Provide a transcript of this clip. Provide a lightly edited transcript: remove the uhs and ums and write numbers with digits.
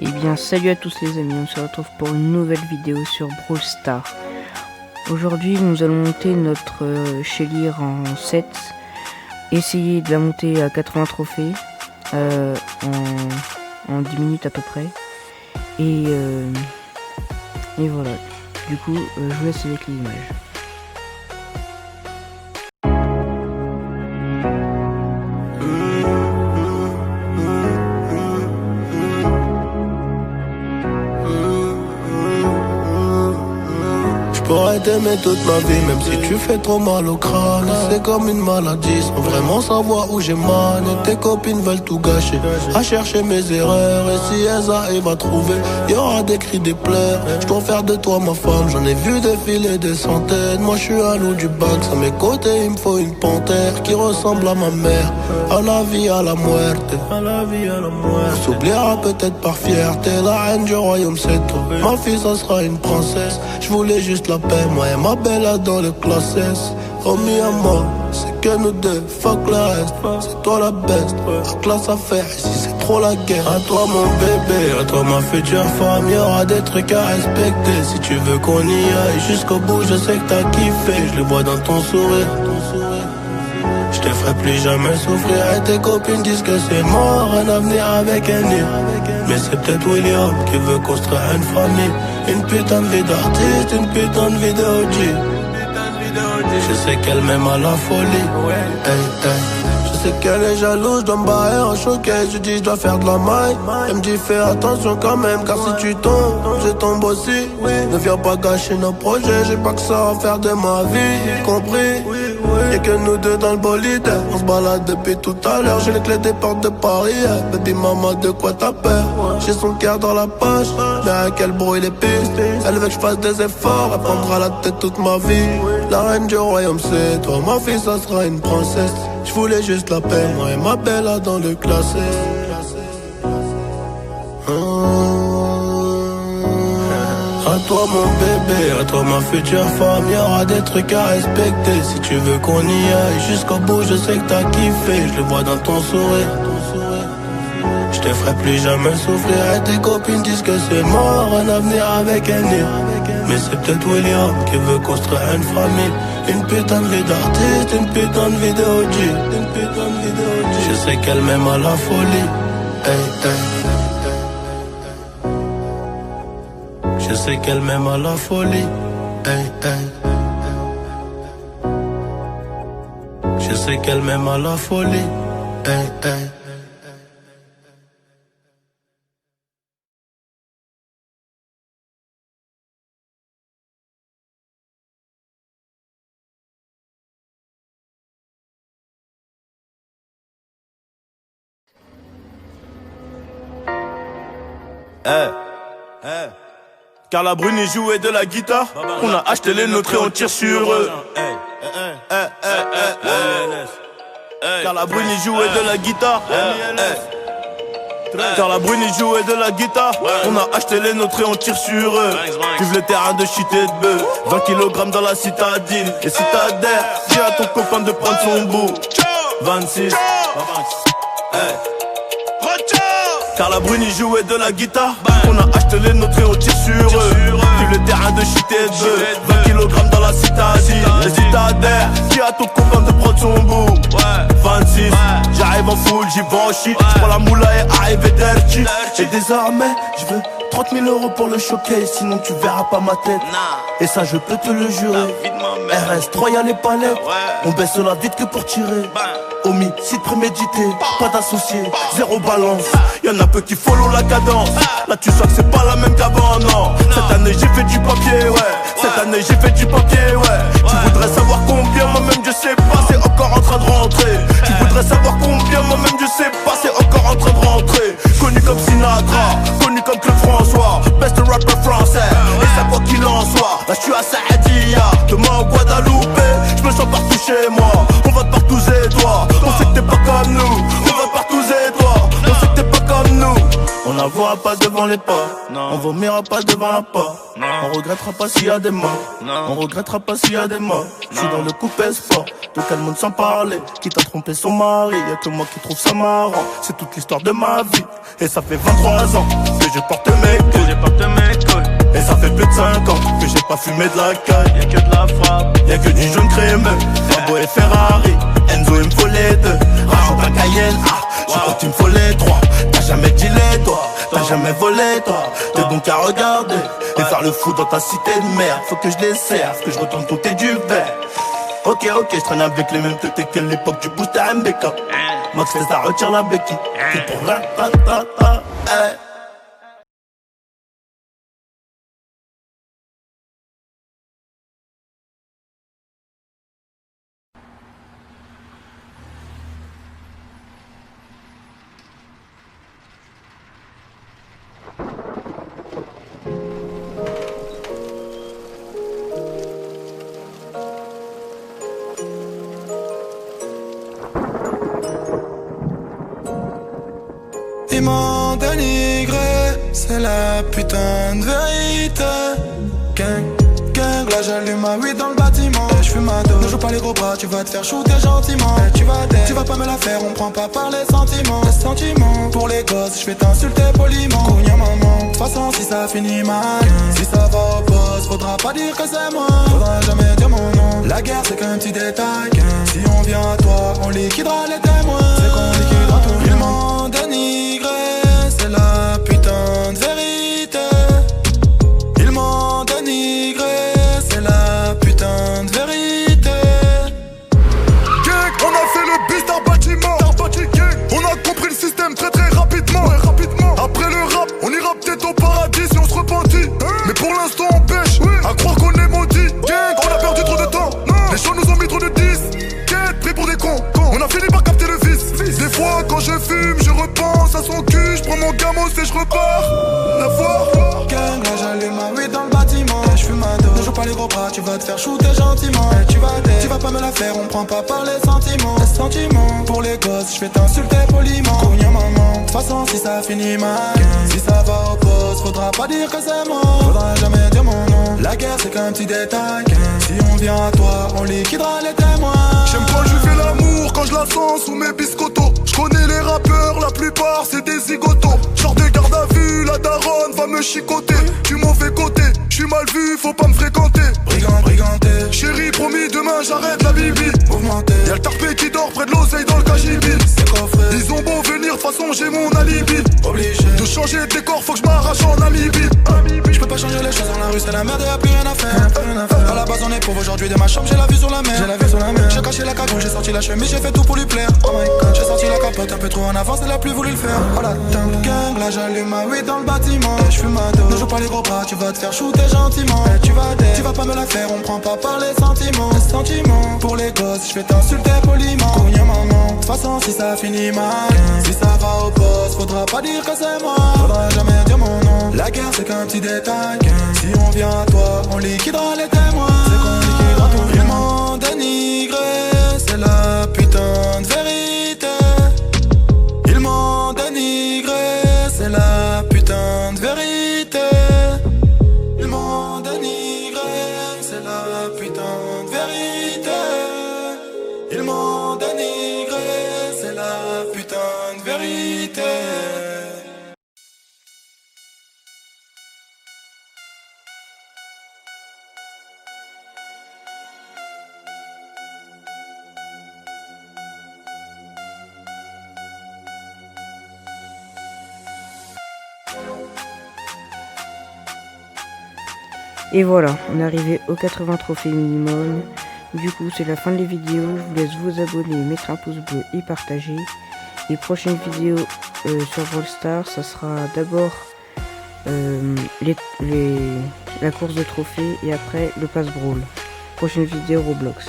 Eh bien salut à tous les amis, on se retrouve pour une nouvelle vidéo sur Brawl Stars. Aujourd'hui nous allons monter notre Shelly en 7, essayer de la monter à 80 trophées en 10 minutes à peu près. Et voilà, du coup je vous laisse avec les images. J'pourrais t'aimer toute ma vie, même si tu fais trop mal au crâne. C'est comme une maladie, sans vraiment savoir où j'ai mal. Et tes copines veulent tout gâcher, à chercher mes erreurs. Et si elles arrivent à trouver, y'aura des cris, des pleurs. J'dois faire de toi ma femme, j'en ai vu défiler des centaines. Moi j'suis un loup du bac, à mes côtés il me faut une panthère qui ressemble à ma mère. À la vie, à la muerte, à la vie, à la muerte. On s'oubliera peut-être par fierté, la reine du royaume c'est toi. Ma fille ça sera une princesse, j'voulais juste la paix, moi et ma bella dans le classe S. Oh mi amor, c'est que nous deux, fuck le reste. C'est toi la best, la classe à faire, ici c'est trop la guerre. À toi mon bébé, à toi ma future femme, y'aura des trucs à respecter. Si tu veux qu'on y aille jusqu'au bout, je sais que t'as kiffé. Je le vois dans ton sourire, je te ferai plus jamais souffrir. Et tes copines disent que c'est mort, un avenir avec un nid. Mais c'est peut-être William qui veut construire une famille. Une putain de vie d'artiste, une putain de vie de OG. Je sais qu'elle m'aime à la folie. Hey, hey. Je sais qu'elle est jalouse, je dois me barrer en showcase. Je dis je dois faire de la maille. Elle me dit fais attention quand même, car si tu tombes, je tombe aussi. Ne viens pas gâcher nos projets, j'ai pas que ça à faire de ma vie, compris? Y'a que nous deux dans le bolide, on se balade depuis tout à l'heure. J'ai les clés des portes de Paris, baby maman de quoi t'as peur? J'ai son cœur dans la poche, mais à quel bruit les pistes. Elle veut que je fasse des efforts, elle prendra la tête toute ma vie. La reine du royaume c'est toi, ma fille ça sera une princesse. Je voulais juste la paix, moi et ma bella dans le classé. À toi mon bébé, à toi ma future femme, y'aura des trucs à respecter. Si tu veux qu'on y aille jusqu'au bout, je sais que t'as kiffé. Je le vois dans ton sourire, je te ferai plus jamais souffrir. Et tes copines disent que c'est mort, un avenir avec un nid. Mais c'est peut-être William qui veut construire une famille. Une putain de vie d'artiste, une putain de vie de OG. Je sais qu'elle m'aime à la folie. Hey, hey. Je sais qu'elle m'aime à la folie. Hey, hey. Je sais qu'elle m'aime à la folie. Hey, hey. Hey, hey. Car la Bruni jouait de la guitare. On a acheté les nôtres et on tire sur eux. Car la Bruni jouait de la guitare. Car la Bruni jouait de la guitare. On a acheté les nôtres et on tire sur eux. Vive le terrain de shit et de bœuf. 20 kg dans la citadine. Et si t'adhères, dis à ton copain de prendre son bout. 26. Car la Bruni jouait de la guitare. On a acheté les nôtres et on tire sur eux. Vive le terrain de shit et de bœuf. 20 kg dans la citadine. Et si t'adhères, dis à ton copain de prendre son bout. 26, j'arrive en full, j'y vais en shit. J'prends la moula et arrive dirty. Et désormais, j'veux 30 000 € pour le showcase, sinon tu verras pas ma tête. Et ça je peux te le jurer. RS3 y'a les palettes. On baisse la vite que pour tirer. Homicide prémédité, pas d'associé, zéro balance. Y'en a peu qui follow la cadence. Là tu sens que c'est pas la même qu'avant, non. Cette année j'ai fait du papier, ouais. Cette année j'ai fait du papier, ouais. Tu voudrais savoir combien, moi-même je sais pas, c'est encore en train de rentrer. Tu voudrais savoir combien, moi-même je sais pas, c'est encore en train de rentrer. Connu comme Sinatra, connu comme Claude François, best rapper français. Et ça quoi qu'il en soit, là je suis à Saadia, demain au Guadeloupe. Je me sens partout chez moi, on va de partout et toi. On sait que t'es pas comme nous, on va de partout et toi. On sait que t'es pas comme nous. On n'avouera pas devant les pas, on vomira pas devant la porte. On regrettera pas s'il y a des morts, on regrettera pas s'il y a des morts. Je suis dans le coupé sport, de quel monde sans parler. Qui t'a trompé son mari, y'a que moi qui trouve ça marrant. C'est toute l'histoire de ma vie, et ça fait 23 ans que je porte mes couilles. Et ça fait plus de 5 ans que j'ai pas fumé de la caille. Y'a que de la frappe, y'a que du jaune crémeux. Lambo et Ferrari, Enzo il me faut les deux. Rajoute un Cayenne, je crois que tu me faut les trois. T'as jamais dealé toi, t'as jamais volé toi. T'es donc à regarder et faire le fou dans ta cité de merde. Faut que je les serve, que je retourne côté du verre. Ok, je traîne avec les mêmes têtes que l'époque du boost à MBK. Max fait ça, retire la béquille. C'est pour la Ils m'ont dénigré, c'est la putain de vérité. Gang, là j'allume ma weed dans le bâtiment. Je fume ma dose, ne joue pas les gros bras, tu vas te faire shooter gentiment. Tu vas pas me la faire, on prend pas par les sentiments. Les sentiments, pour les gosses, je vais t'insulter poliment. Cogna maman, de toute façon si ça finit mal, si ça va au poste, faudra pas dire que c'est moi. Faudra jamais dire mon nom. La guerre c'est qu'un petit détail. Si on vient à toi, on liquidera les témoins. C'est qu'on liquidera tout. Ils m'ont dénigré, c'est la putain de vérité. Ils m'ont dénigré, c'est la putain de vérité. Gang, on a fait le bis d'un bâtiment. On a compris le système très rapidement. Après le rap, on ira peut-être au paradis si on se repentit. Mais pour l'instant on pêche, à croire qu'on est maudit. Gang, on a perdu trop de temps. Les gens nous ont mis trop de 10. Quête, pris pour des cons. On a fini par capter le vice. Des fois quand je fume, je repense à son cul. Je prends mon gamos et je repars. La fois. Gang, là j'allume ma weed dans le bâtiment. Je fume ma dose, ne joue pas les gros bras, tu vas te faire shooter gentiment. Tu vas pas me la faire, on prend pas par les sentiments. Les sentiments, pour les gosses, je vais t'insulter poliment. Cogna maman, de toute façon si ça finit mal, si ça va au poste, faudra pas dire que c'est moi. Faudra jamais dire mon nom. La guerre c'est qu'un petit détail. Si on vient à toi, on liquidera les témoins. J'aime quand je fais l'amour, quand je la sens sous mes biscottos. Je connais les rappeurs, la plupart c'est des zigotos. Genre de garde à vue, la daronne va me chicoter. Du mauvais côté, je suis mal vu, faut pas me fréquenter. Briganté, Chérie, promis, demain j'arrête la bibi. mouvementé, Y'a le tarpé qui dort près de l'oseille dans le cagibi. c'est coffré, Ils ont beau venir, de toute façon j'ai mon alibi. obligé De changer de décor, faut que je m'arrache en Namibie. Je peux pas changer les choses dans la rue, c'est la merde, y'a plus rien à faire. À la base on est pauvre, aujourd'hui de ma chambre j'ai la vue sur la mer. J'ai caché la cagoule, j'ai sorti la chemise, j'ai fait tout pour lui plaire. Oh my god, j'ai sorti la capote un peu trop en avance, elle a plus voulu le faire. Oh la temp gang, là j'allume ma weed dans le bâtiment. Je fume ma dose, ne joue pas les gros bras, tu vas te faire shooter gentiment. Tu vas pas me la faire, on prend pas par les sentiments. Les sentiments, pour les gosses, je vais t'insulter poliment. Cogna maman, de toute façon si ça finit mal, si ça va au poste, faudra pas dire que c'est moi. Faudra jamais dire mon nom. La guerre c'est qu'un petit détail. Si on vient à toi, on liquidera les témoins. C'est qu'on liquidera tout. Ils m'ont dénigré, c'est la putain de vérité. Ils m'ont dénigré, c'est la putain de vérité. Ils m'ont dénigré, c'est la putain de vérité. Ils m'ont dénigré, c'est la putain de vérité. Et voilà, on est arrivé aux 80 trophées minimum. Du coup, c'est la fin de la vidéo. Je vous laisse vous abonner, mettre un pouce bleu et partager. Et prochaine vidéo sur Brawl Stars, ça sera d'abord la course de trophées et après le pass Brawl. Prochaine vidéo Roblox.